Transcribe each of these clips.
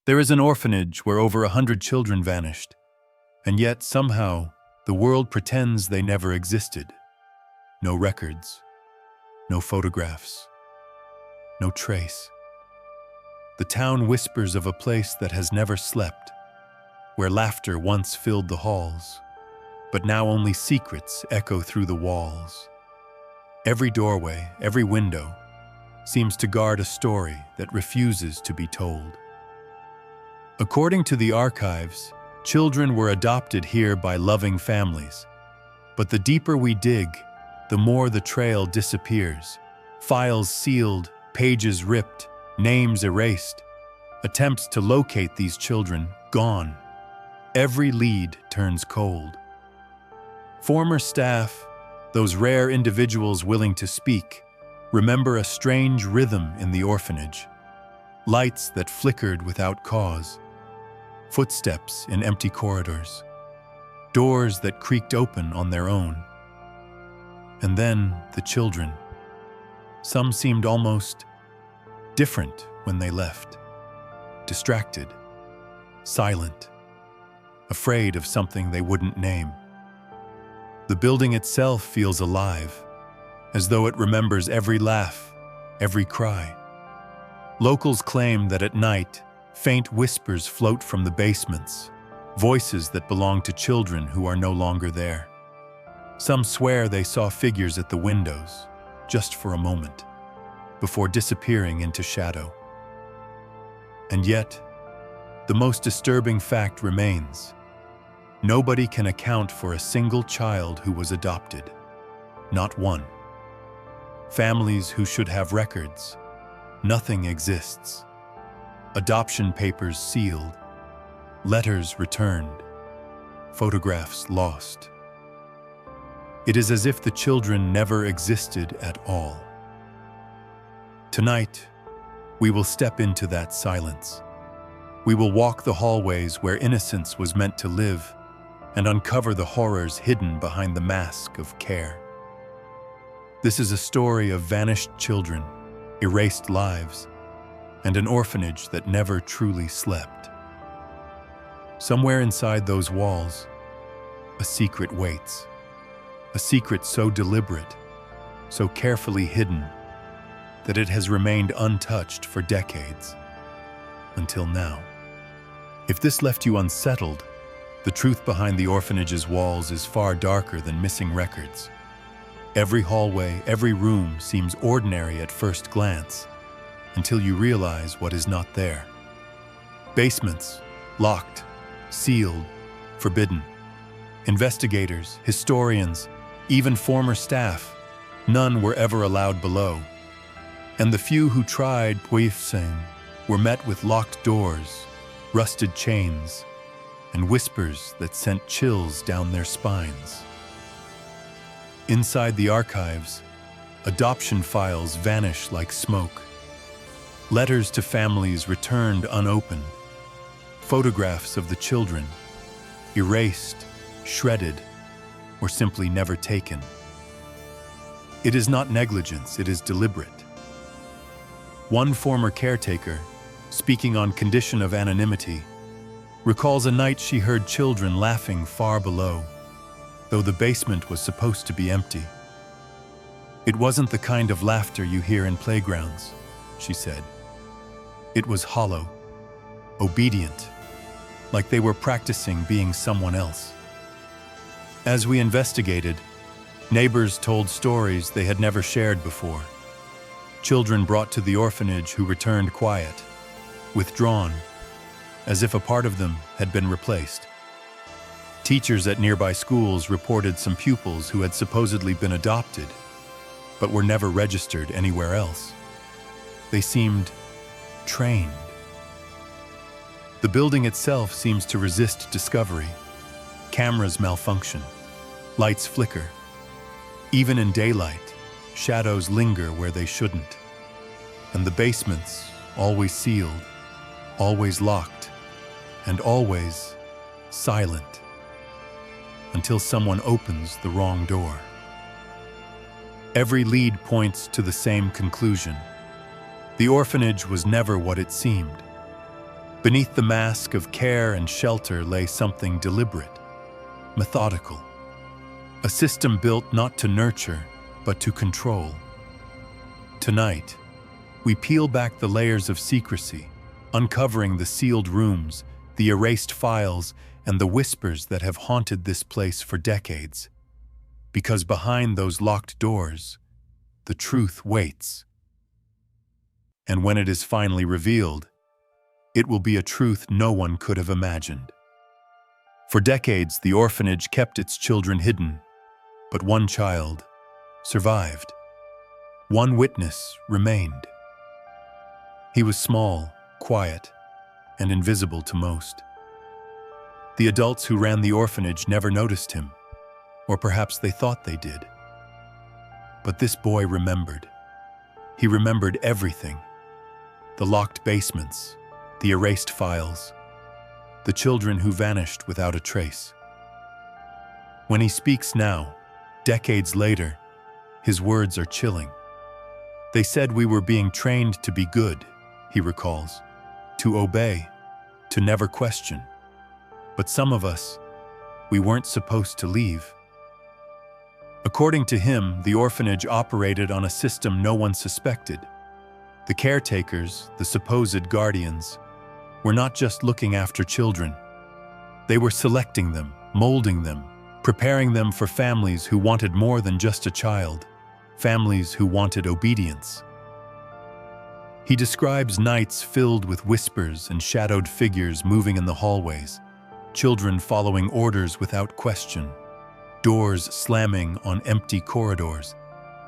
There is an orphanage where over 100 children vanished, and yet somehow the world pretends they never existed. No records, no photographs, no trace. The town whispers of a place that has never slept, where laughter once filled the halls, but now only secrets echo through the walls. Every doorway, every window, seems to guard a story that refuses to be told. According to the archives, children were adopted here by loving families. But the deeper we dig, the more the trail disappears. Files sealed, pages ripped, names erased. Attempts to locate these children gone. Every lead turns cold. Former staff, those rare individuals willing to speak, remember a strange rhythm in the orphanage. Lights that flickered without cause. Footsteps in empty corridors. Doors that creaked open on their own. And then the children. Some seemed almost different when they left. Distracted, silent, afraid of something they wouldn't name. The building itself feels alive, as though it remembers every laugh, every cry. Locals claim that at night, faint whispers float from the basements, voices that belong to children who are no longer there. Some swear they saw figures at the windows, just for a moment, before disappearing into shadow. And yet, the most disturbing fact remains. Nobody can account for a single child who was adopted. Not one. Families who should have records. Nothing exists. Adoption papers sealed. Letters returned. Photographs lost. It is as if the children never existed at all. Tonight, we will step into that silence. We will walk the hallways where innocence was meant to live and uncover the horrors hidden behind the mask of care. This is a story of vanished children, erased lives, and an orphanage that never truly slept. Somewhere inside those walls, a secret waits. A secret so deliberate, so carefully hidden, that it has remained untouched for decades. Until now. If this left you unsettled, the truth behind the orphanage's walls is far darker than missing records. Every hallway, every room seems ordinary at first glance, until you realize what is not there. Basements, locked, sealed, forbidden. Investigators, historians, even former staff, none were ever allowed below. And the few who tried were met with locked doors, rusted chains, and whispers that sent chills down their spines. Inside the archives, adoption files vanish like smoke. Letters to families returned unopened. Photographs of the children, erased, shredded, or simply never taken. It is not negligence, it is deliberate. One former caretaker, speaking on condition of anonymity, recalls a night she heard children laughing far below, though the basement was supposed to be empty. It wasn't the kind of laughter you hear in playgrounds, she said. It was hollow, obedient, like they were practicing being someone else. As we investigated, neighbors told stories they had never shared before. Children brought to the orphanage who returned quiet, withdrawn, as if a part of them had been replaced. Teachers at nearby schools reported some pupils who had supposedly been adopted, but were never registered anywhere else. They seemed trained. The building itself seems to resist discovery. Cameras malfunction, lights flicker. Even in daylight, shadows linger where they shouldn't. And the basements, always sealed, always locked, and always silent, until someone opens the wrong door. Every lead points to the same conclusion. The orphanage was never what it seemed. Beneath the mask of care and shelter lay something deliberate, methodical. A system built not to nurture, but to control. Tonight, we peel back the layers of secrecy, uncovering the sealed rooms, the erased files, and the whispers that have haunted this place for decades. Because behind those locked doors, the truth waits. And when it is finally revealed, it will be a truth no one could have imagined. For decades, the orphanage kept its children hidden, but one child survived. One witness remained. He was small, quiet, and invisible to most. The adults who ran the orphanage never noticed him, or perhaps they thought they did. But this boy remembered. He remembered everything. The locked basements, the erased files, the children who vanished without a trace. When he speaks now, decades later, his words are chilling. They said we were being trained to be good, he recalls, to obey, to never question. But some of us, we weren't supposed to leave. According to him, the orphanage operated on a system no one suspected. The caretakers, the supposed guardians, were not just looking after children. They were selecting them, molding them, preparing them for families who wanted more than just a child, families who wanted obedience. He describes nights filled with whispers and shadowed figures moving in the hallways, children following orders without question, doors slamming on empty corridors,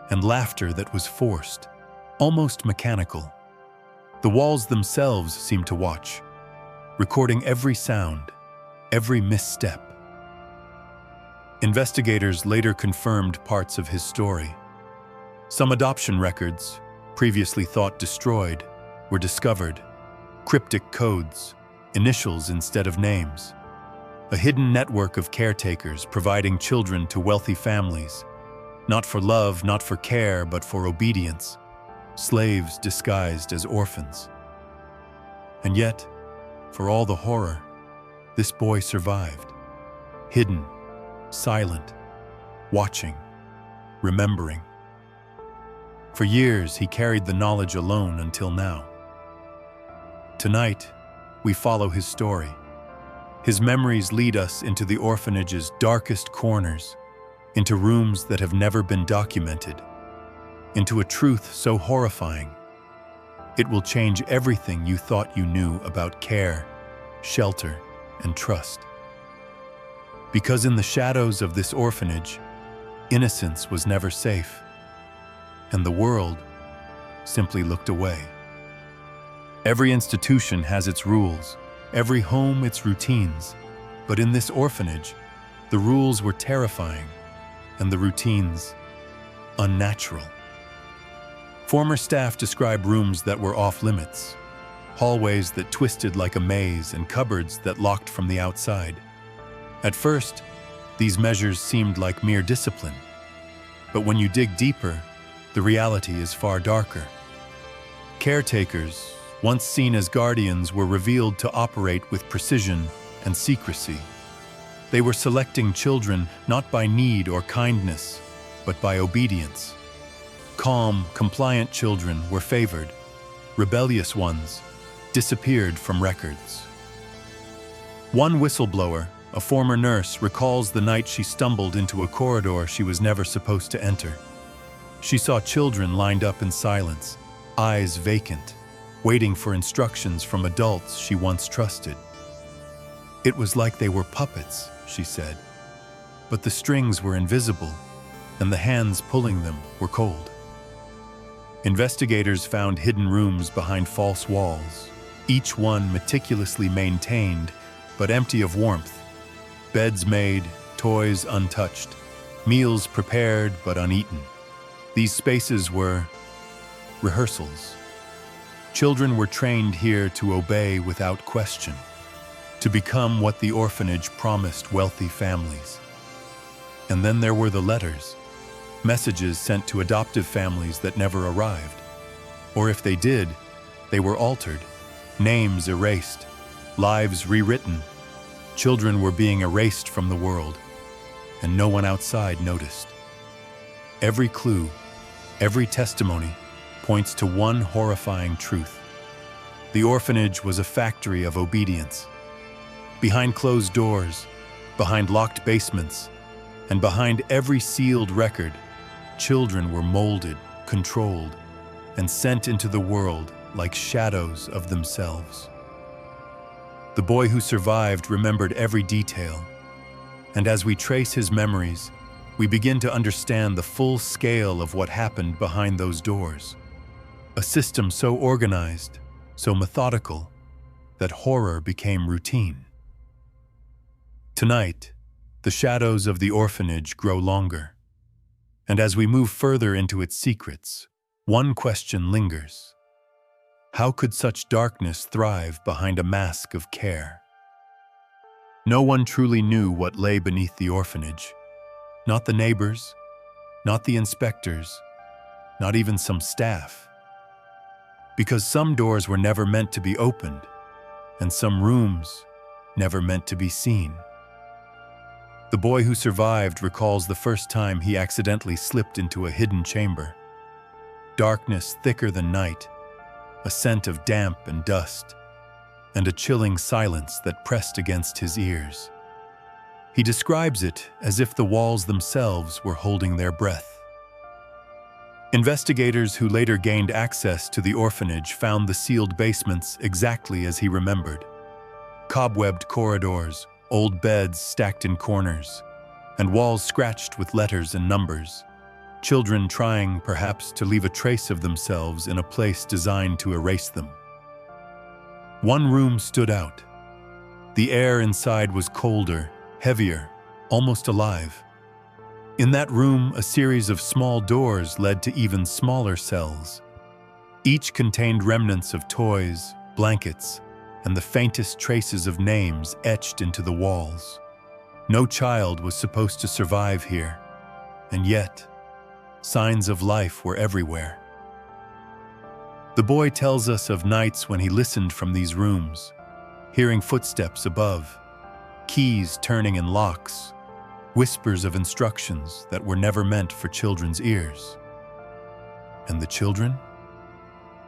and laughter that was forced, almost mechanical. The walls themselves seemed to watch, recording every sound, every misstep. Investigators later confirmed parts of his story. Some adoption records, previously thought destroyed, were discovered. Cryptic codes, initials instead of names. A hidden network of caretakers providing children to wealthy families, not for love, not for care, but for obedience. Slaves disguised as orphans. And yet, for all the horror, this boy survived. Hidden, silent, watching, remembering. For years, he carried the knowledge alone until now. Tonight, we follow his story. His memories lead us into the orphanage's darkest corners, into rooms that have never been documented, into a truth so horrifying, it will change everything you thought you knew about care, shelter, and trust. Because in the shadows of this orphanage, innocence was never safe, and the world simply looked away. Every institution has its rules, every home its routines, but in this orphanage, the rules were terrifying, and the routines unnatural. Former staff describe rooms that were off-limits, hallways that twisted like a maze and cupboards that locked from the outside. At first, these measures seemed like mere discipline. But when you dig deeper, the reality is far darker. Caretakers, once seen as guardians, were revealed to operate with precision and secrecy. They were selecting children not by need or kindness, but by obedience. Calm, compliant children were favored. Rebellious ones disappeared from records. One whistleblower, a former nurse, recalls the night she stumbled into a corridor she was never supposed to enter. She saw children lined up in silence, eyes vacant, waiting for instructions from adults she once trusted. It was like they were puppets, she said, but the strings were invisible, and the hands pulling them were cold. Investigators found hidden rooms behind false walls, each one meticulously maintained, but empty of warmth. Beds made, toys untouched, meals prepared but uneaten. These spaces were rehearsals. Children were trained here to obey without question, to become what the orphanage promised wealthy families. And then there were the letters, messages sent to adoptive families that never arrived. Or if they did, they were altered, names erased, lives rewritten. Children were being erased from the world, and no one outside noticed. Every clue, every testimony points to one horrifying truth. The orphanage was a factory of obedience. Behind closed doors, behind locked basements, and behind every sealed record, children were molded, controlled, and sent into the world like shadows of themselves. The boy who survived remembered every detail, and as we trace his memories, we begin to understand the full scale of what happened behind those doors. A system so organized, so methodical, that horror became routine. Tonight, the shadows of the orphanage grow longer, and as we move further into its secrets, one question lingers. How could such darkness thrive behind a mask of care? No one truly knew what lay beneath the orphanage. Not the neighbors, not the inspectors, not even some staff. Because some doors were never meant to be opened, and some rooms never meant to be seen. The boy who survived recalls the first time he accidentally slipped into a hidden chamber. Darkness thicker than night, a scent of damp and dust, and a chilling silence that pressed against his ears. He describes it as if the walls themselves were holding their breath. Investigators who later gained access to the orphanage found the sealed basements exactly as he remembered. Cobwebbed corridors, old beds stacked in corners, and walls scratched with letters and numbers. Children trying, perhaps, to leave a trace of themselves in a place designed to erase them. One room stood out. The air inside was colder, heavier, almost alive. In that room, a series of small doors led to even smaller cells. Each contained remnants of toys, blankets, and the faintest traces of names etched into the walls. No child was supposed to survive here, and yet, signs of life were everywhere. The boy tells us of nights when he listened from these rooms, hearing footsteps above, keys turning in locks, whispers of instructions that were never meant for children's ears. And the children?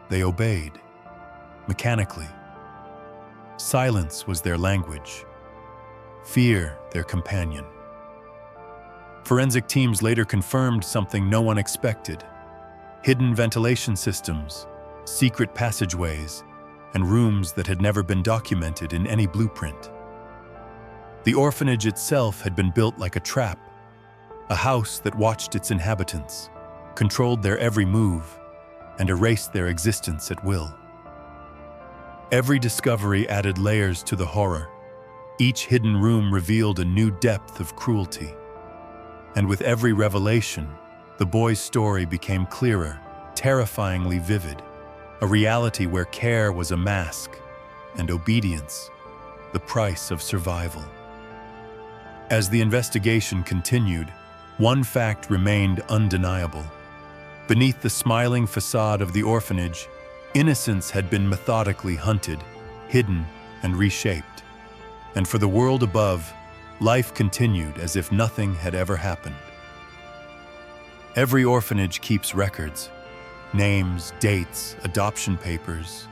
They obeyed, mechanically. Silence was their language, fear their companion. Forensic teams later confirmed something no one expected: hidden ventilation systems, secret passageways, and rooms that had never been documented in any blueprint. The orphanage itself had been built like a trap, a house that watched its inhabitants, controlled their every move, and erased their existence at will. Every discovery added layers to the horror. Each hidden room revealed a new depth of cruelty. And with every revelation, the boy's story became clearer, terrifyingly vivid, a reality where care was a mask and obedience the price of survival. As the investigation continued, one fact remained undeniable. Beneath the smiling facade of the orphanage, innocence had been methodically hunted, hidden, and reshaped. And for the world above, life continued as if nothing had ever happened. Every orphanage keeps records: names, dates, adoption papers,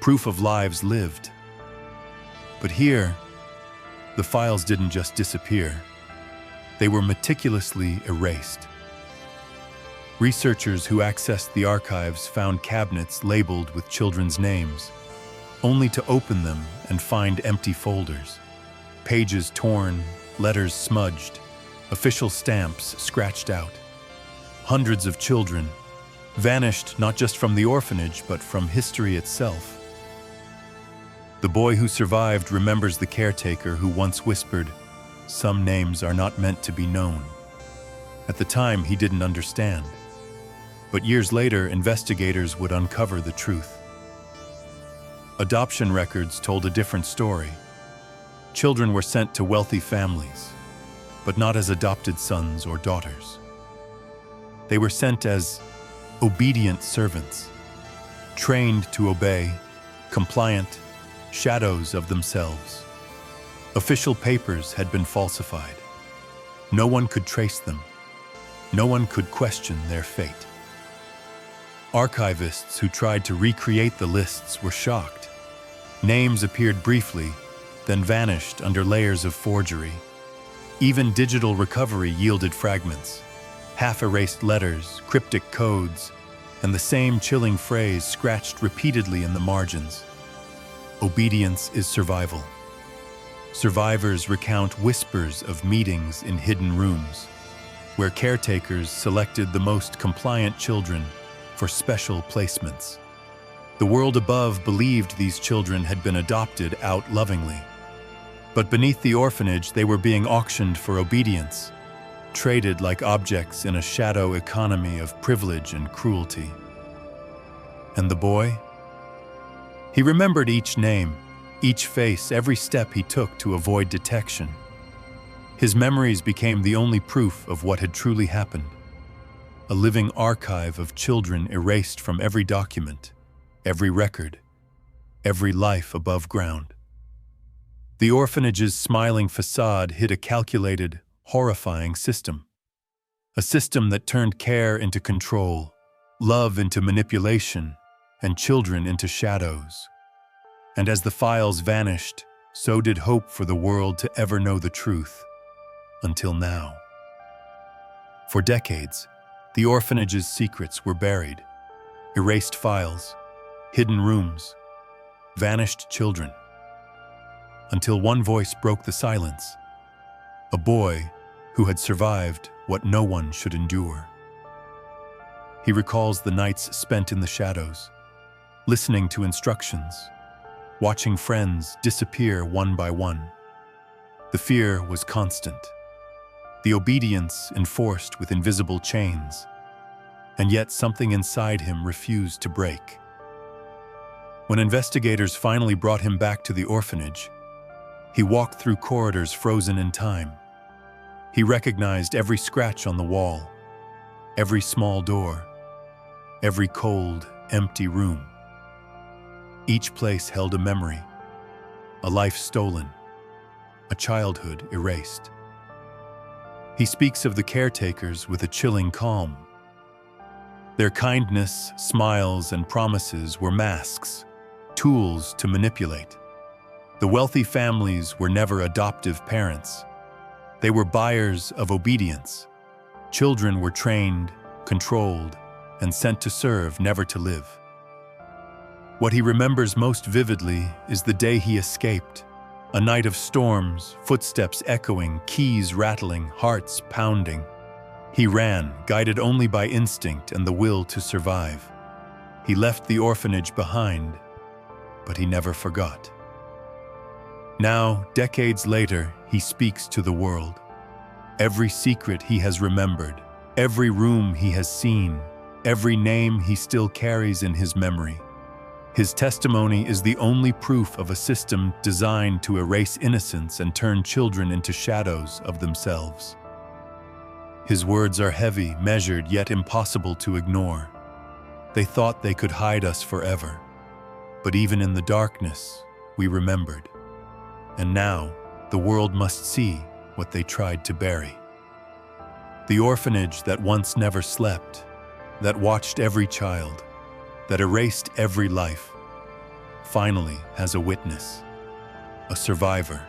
proof of lives lived. But here, the files didn't just disappear. They were meticulously erased. Researchers who accessed the archives found cabinets labeled with children's names, only to open them and find empty folders. Pages torn, letters smudged, official stamps scratched out. Hundreds of children vanished not just from the orphanage, but from history itself. The boy who survived remembers the caretaker who once whispered, "Some names are not meant to be known." At the time, he didn't understand. But years later, investigators would uncover the truth. Adoption records told a different story. Children were sent to wealthy families, but not as adopted sons or daughters. They were sent as obedient servants, trained to obey, compliant, shadows of themselves. Official papers had been falsified. No one could trace them. No one could question their fate. Archivists who tried to recreate the lists were shocked. Names appeared briefly, then vanished under layers of forgery. Even digital recovery yielded fragments, half-erased letters, cryptic codes, and the same chilling phrase scratched repeatedly in the margins. Obedience is survival. Survivors recount whispers of meetings in hidden rooms, where caretakers selected the most compliant children for special placements. The world above believed these children had been adopted out lovingly. But beneath the orphanage, they were being auctioned for obedience, traded like objects in a shadow economy of privilege and cruelty. And the boy? He remembered each name, each face, every step he took to avoid detection. His memories became the only proof of what had truly happened. A living archive of children erased from every document, every record, every life above ground. The orphanage's smiling facade hid a calculated, horrifying system. A system that turned care into control, love into manipulation, and children into shadows. And as the files vanished, so did hope for the world to ever know the truth. Until now. For decades, the orphanage's secrets were buried. Erased files, hidden rooms, vanished children. Until one voice broke the silence. A boy who had survived what no one should endure. He recalls the nights spent in the shadows, listening to instructions, watching friends disappear one by one. The fear was constant. The obedience enforced with invisible chains, and yet something inside him refused to break. When investigators finally brought him back to the orphanage, he walked through corridors frozen in time. He recognized every scratch on the wall, every small door, every cold, empty room. Each place held a memory, a life stolen, a childhood erased. He speaks of the caretakers with a chilling calm. Their kindness, smiles, and promises were masks, tools to manipulate. The wealthy families were never adoptive parents. They were buyers of obedience. Children were trained, controlled, and sent to serve, never to live. What he remembers most vividly is the day he escaped. A night of storms, footsteps echoing, keys rattling, hearts pounding. He ran, guided only by instinct and the will to survive. He left the orphanage behind, but he never forgot. Now, decades later, he speaks to the world. Every secret he has remembered, every room he has seen, every name he still carries in his memory. His testimony is the only proof of a system designed to erase innocence and turn children into shadows of themselves. His words are heavy, measured, yet impossible to ignore. They thought they could hide us forever. But even in the darkness, we remembered. And now, the world must see what they tried to bury. The orphanage that once never slept, that watched every child, that erased every life, finally has a witness, a survivor,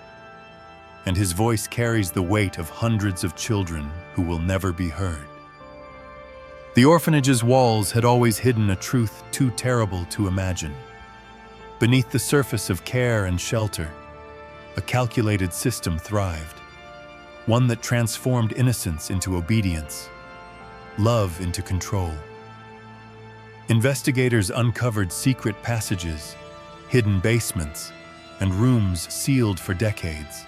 and his voice carries the weight of hundreds of children who will never be heard. The orphanage's walls had always hidden a truth too terrible to imagine. Beneath the surface of care and shelter, a calculated system thrived, one that transformed innocence into obedience, love into control. Investigators uncovered secret passages, hidden basements, and rooms sealed for decades.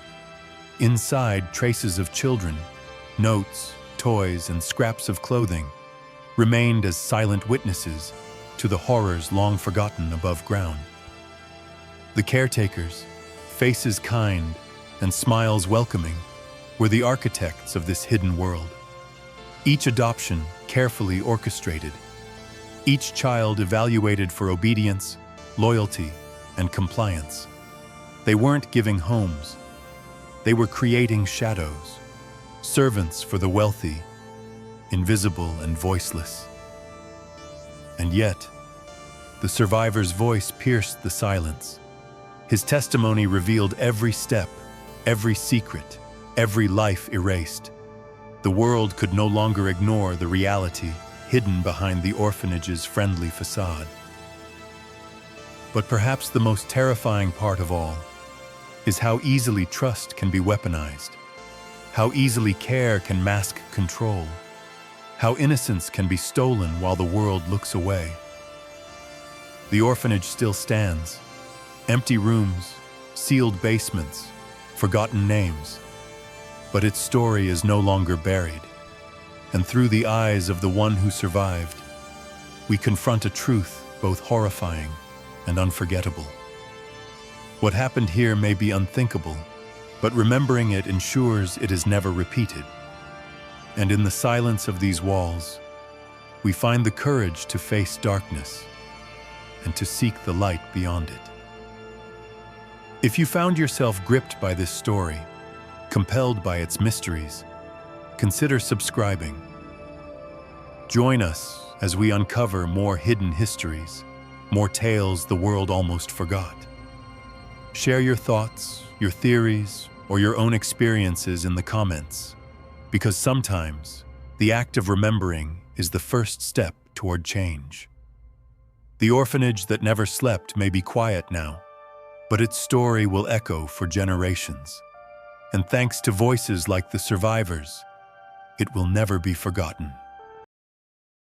Inside, traces of children, notes, toys, and scraps of clothing remained as silent witnesses to the horrors long forgotten above ground. The caretakers, faces kind and smiles welcoming, were the architects of this hidden world. Each adoption carefully orchestrated, each child evaluated for obedience, loyalty, and compliance. They weren't giving homes. They were creating shadows, servants for the wealthy, invisible and voiceless. And yet, the survivor's voice pierced the silence. His testimony revealed every step, every secret, every life erased. The world could no longer ignore the reality hidden behind the orphanage's friendly facade. But perhaps the most terrifying part of all is how easily trust can be weaponized, how easily care can mask control, how innocence can be stolen while the world looks away. The orphanage still stands, empty rooms, sealed basements, forgotten names. But its story is no longer buried, and through the eyes of the one who survived, we confront a truth both horrifying and unforgettable. What happened here may be unthinkable, but remembering it ensures it is never repeated. And in the silence of these walls, we find the courage to face darkness and to seek the light beyond it. If you found yourself gripped by this story, compelled by its mysteries, consider subscribing. Join us as we uncover more hidden histories, more tales the world almost forgot. Share your thoughts, your theories, or your own experiences in the comments, because sometimes the act of remembering is the first step toward change. The orphanage that never slept may be quiet now, but its story will echo for generations. And thanks to voices like the survivors, it will never be forgotten.